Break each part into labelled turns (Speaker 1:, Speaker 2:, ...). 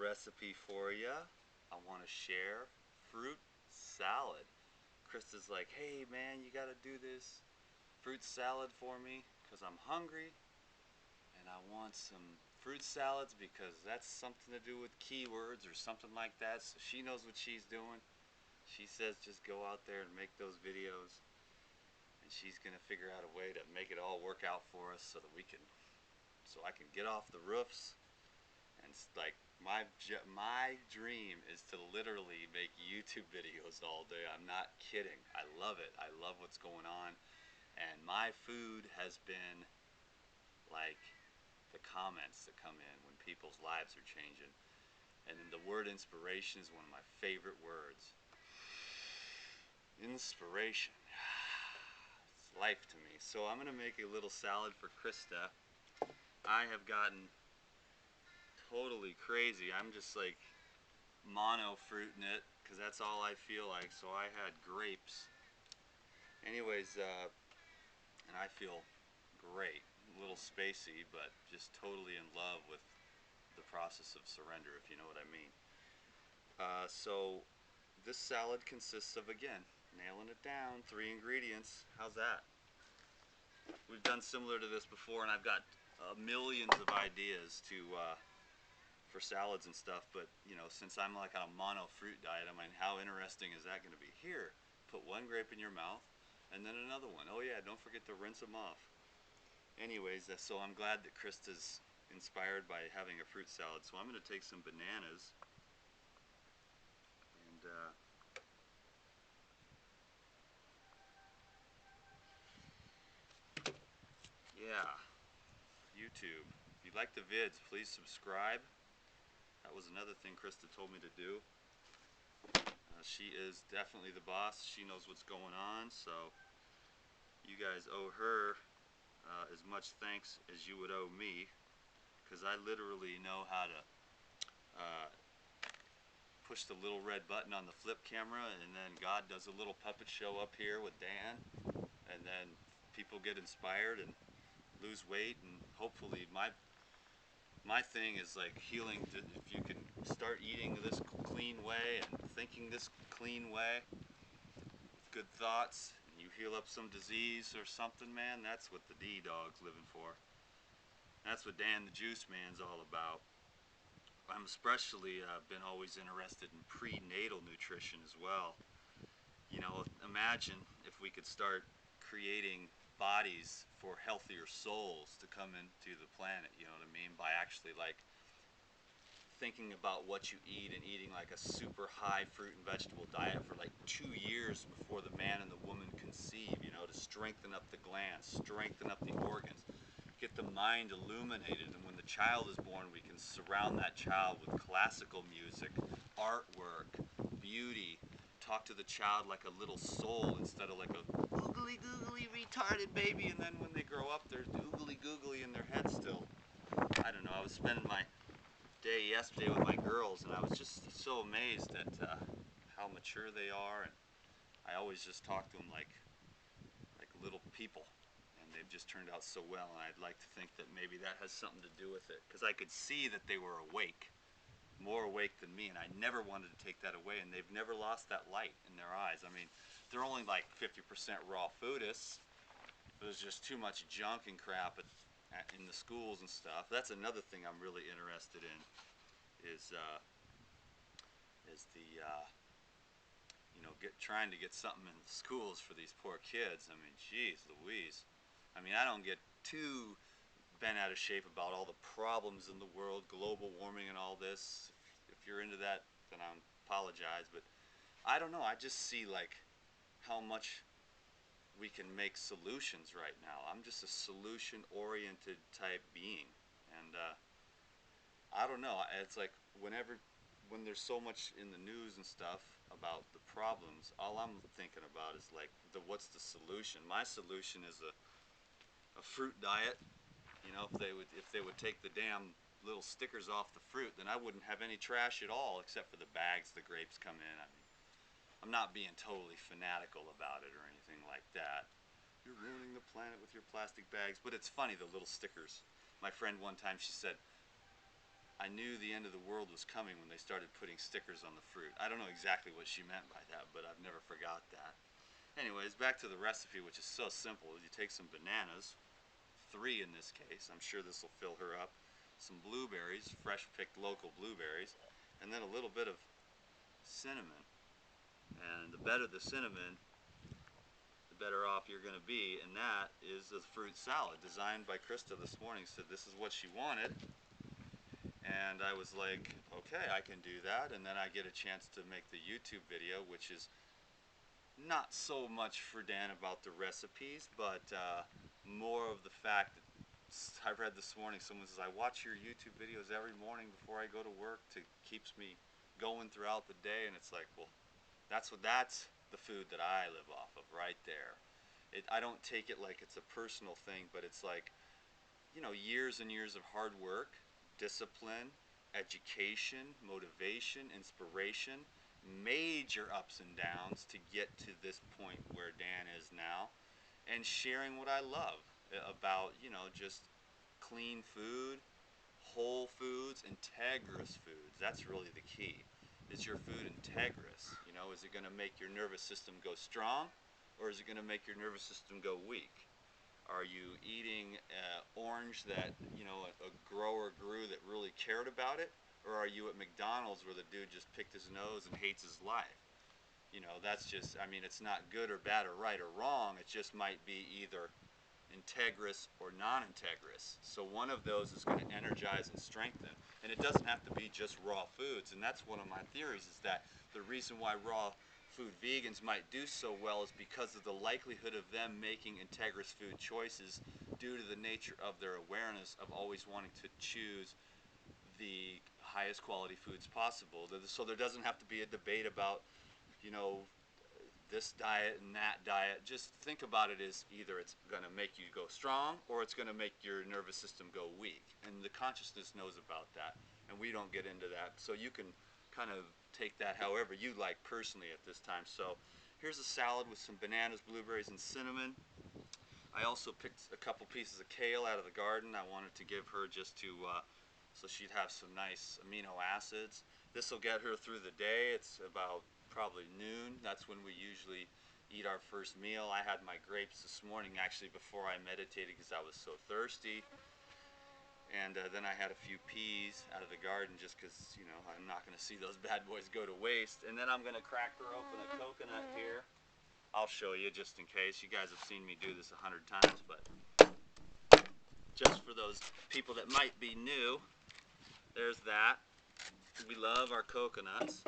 Speaker 1: recipe for you. I want to share fruit salad. Krista's like, hey man, you got to do this fruit salad for me because I'm hungry and I want some fruit salads because that's something to do with keywords or something like that. So she knows what she's doing. She says just go out there and make those videos, and she's gonna figure out a way to make it all work out for us so that so I can get off the roofs. And like my dream is to literally make YouTube videos all day. I'm not kidding. I love it. I love what's going on, and my food has been like the comments that come in when people's lives are changing. And then the word inspiration is one of my favorite words. Inspiration. It's life to me. So I'm gonna make a little salad for Krista. I have gotten totally crazy. I'm just like mono fruiting it because that's all I feel like. So I had grapes. Anyways, and I feel great. A little spacey, but just totally in love with the process of surrender, if you know what I mean. So this salad consists of, again, nailing it down, 3 ingredients. How's that? We've done similar to this before, and I've got millions of ideas for salads and stuff, but you know, since I'm like on a mono fruit diet, I mean, how interesting is that going to be? Here, put 1 grape in your mouth and then another one. Oh yeah, don't forget to rinse them off. Anyways, so I'm glad that Krista's inspired by having a fruit salad. So I'm going to take some bananas and yeah, YouTube. If you like the vids, please subscribe. That was another thing Krista told me to do. She is definitely the boss. She knows what's going on, so you guys owe her as much thanks as you would owe me, because I literally know how to push the little red button on the flip camera, and then God does a little puppet show up here with Dan, and then people get inspired and lose weight, and hopefully my thing is like healing. If you can start eating this clean way and thinking this clean way with good thoughts, and you heal up some disease or something, man, that's what the D-Dog's living for. That's what Dan the Juice Man's all about. I'm especially been always interested in prenatal nutrition as well. You know, imagine if we could start creating bodies for healthier souls to come into the planet, you know what I mean, by actually like thinking about what you eat and eating like a super high fruit and vegetable diet for like 2 years before the man and the woman conceive, you know, to strengthen up the glands, strengthen up the organs, get the mind illuminated, and when the child is born, we can surround that child with classical music, artwork, beauty, talk to the child like a little soul instead of like a googly googly retarded baby, and then when they grow up, they're googly googly in their head still. I don't know, I was spending my day yesterday with my girls, and I was just so amazed at how mature they are, and I always just talk to them like little people, and they've just turned out so well, and I'd like to think that maybe that has something to do with it, because I could see that they were awake, more awake than me, and I never wanted to take that away, and they've never lost that light in their eyes. I mean, they're only like 50% raw foodists. There's just too much junk and crap in the schools and stuff. That's another thing I'm really interested in, is you know, trying to get something in the schools for these poor kids. I mean, geez Louise. I mean, I don't get too bent out of shape about all the problems in the world, global warming and all this. If you're into that, then I apologize. But I don't know. I just see like how much we can make solutions right now. I'm just a solution-oriented type being, and I don't know. It's like when there's so much in the news and stuff about the problems, all I'm thinking about is like what's the solution? My solution is a fruit diet. You know, if they would take the damn little stickers off the fruit, then I wouldn't have any trash at all, except for the bags the grapes come in. I mean, I'm not being totally fanatical about it or anything like that. You're ruining the planet with your plastic bags, but it's funny, the little stickers. My friend one time, she said, I knew the end of the world was coming when they started putting stickers on the fruit. I don't know exactly what she meant by that, but I've never forgot that. Anyways, back to the recipe, which is so simple. You take some bananas, 3 in this case. I'm sure this will fill her up. Some blueberries, fresh picked local blueberries, and then a little bit of cinnamon. And the better the cinnamon, the better off you're going to be. And that is a fruit salad designed by Krista this morning. Said this is what she wanted. And I was like, okay, I can do that. And then I get a chance to make the YouTube video, which is not so much for Dan about the recipes, but more of the fact that I read this morning, someone says, I watch your YouTube videos every morning before I go to work to keeps me going throughout the day. And it's like, well, that's the food that I live off of right there. I don't take it like it's a personal thing, but it's like, years and years of hard work, discipline, education, motivation, inspiration, major ups and downs to get to this point where Dan is now, and sharing what I love about, just clean food, whole foods, integrous foods. That's really the key. Is your food integrous? Is it going to make your nervous system go strong, or is it going to make your nervous system go weak? Are you eating orange that, a grower grew that really cared about it? Or are you at McDonald's where the dude just picked his nose and hates his life? That's just, it's not good or bad or right or wrong. It just might be either integrous or non-integrous. So one of those is going to energize and strengthen. And it doesn't have to be just raw foods. And that's one of my theories, is that the reason why raw food vegans might do so well is because of the likelihood of them making integrous food choices due to the nature of their awareness of always wanting to choose the highest quality foods possible. So there doesn't have to be a debate about, this diet and that diet. Just think about it as either it's going to make you go strong or it's going to make your nervous system go weak. And the consciousness knows about that. And we don't get into that. So you can kind of take that however you like personally at this time. So here's a salad with some bananas, blueberries, and cinnamon. I also picked a couple pieces of kale out of the garden. I wanted to give her just to, so she'd have some nice amino acids. This will get her through the day. It's about probably noon. That's when we usually eat our first meal. I had my grapes this morning actually before I meditated because I was so thirsty. And then I had a few peas out of the garden just because, I'm not going to see those bad boys go to waste. And then I'm going to crack her open a coconut here. I'll show you just in case. You guys have seen me do this 100 times, but just for those people that might be new, there's that. We love our coconuts.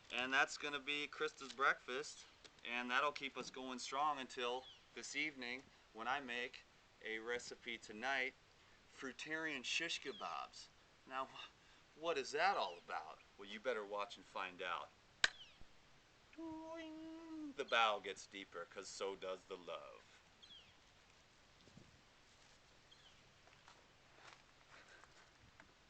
Speaker 1: And that's going to be Krista's breakfast. And that'll keep us going strong until this evening when I make a recipe tonight, fruitarian shish kebabs. Now, what is that all about? Well, you better watch and find out. The bow gets deeper because so does the love.